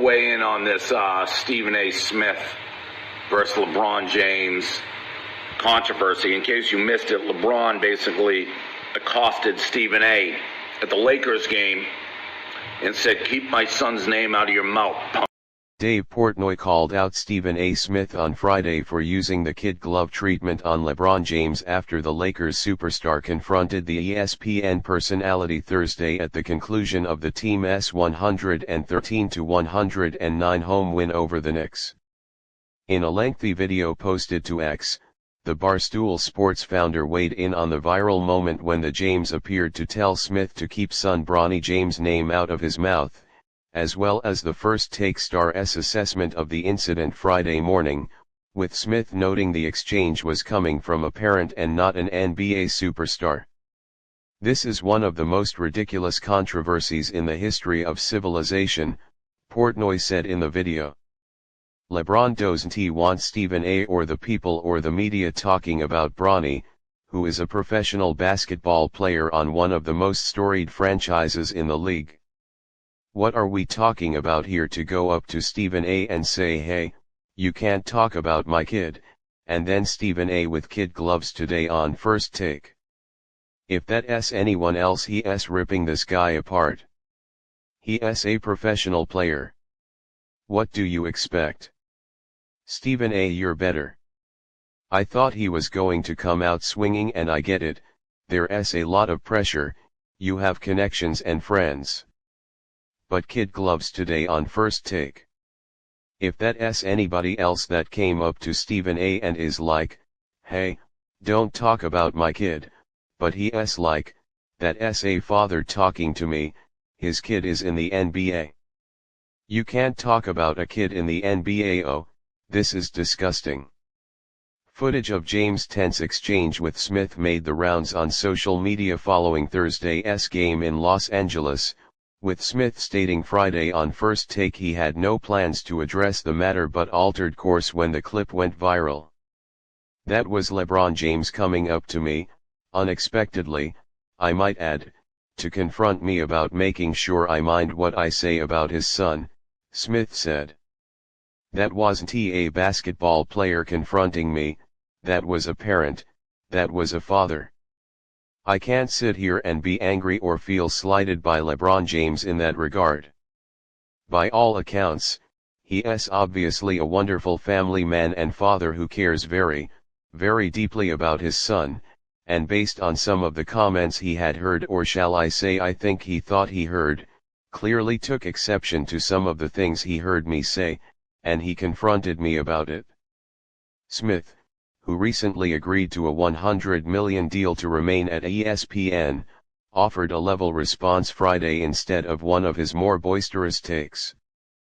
weigh in on this Stephen A.Smith versus LeBron James controversy. In case you missed it, LeBron basically accosted Stephen A. at the Lakers game and said, "Keep my son's name out of your mouth." Dave Portnoy called out Stephen A. Smith on Friday for using the kid glove treatment on LeBron James after the Lakers superstar confronted the ESPN personality Thursday at the conclusion of the team's 113-109 home win over the Knicks. In a lengthy video posted to X, the Barstool Sports founder weighed in on the viral moment when the James appeared to tell Smith to keep son Bronny James' name out of his mouth, as well as the First Take star's assessment of the incident Friday morning, with Smith noting the exchange was coming from a parent and not an NBA superstar. "This is one of the most ridiculous controversies in the history of civilization," Portnoy said in the video. LeBron doesn't want Stephen A. or the people or the media talking about Bronny, who is a professional basketball player on one of the most storied franchises in the league. What are we talking about here to go up to Stephen A. and say, "Hey, you can't talk about my kid," and then Stephen A. with kid gloves today on First Take? If that's anyone else, he's ripping this guy apart. He's a professional player. What do you expect? Stephen A., you're better. I thought he was going to come out swinging, and I get it, there's a lot of pressure, you have connections and friends. But kid gloves today on First Take. If that's anybody else that came up to Stephen A. and is like, "Hey, don't talk about my kid," but he's like, "That's a father talking to me, his kid is in the NBA. You can't talk about a kid in the NBA, oh, this is disgusting." Footage of James' tense exchange with Smith made the rounds on social media following Thursday's game in Los Angeles, with Smith stating Friday on First Take he had no plans to address the matter but altered course when the clip went viral. "That was LeBron James coming up to me, unexpectedly, I might add, to confront me about making sure I mind what I say about his son," Smith said. "That wasn't a basketball player confronting me, that was a parent, that was a father. I can't sit here and be angry or feel slighted by LeBron James in that regard. By all accounts, he is obviously a wonderful family man and father who cares very, very deeply about his son, and based on some of the comments he had heard, or shall I say I think he thought he heard, clearly took exception to some of the things he heard me say, and he confronted me about it." Smith, who recently agreed to a $100 million deal to remain at ESPN, offered a level response Friday instead of one of his more boisterous takes.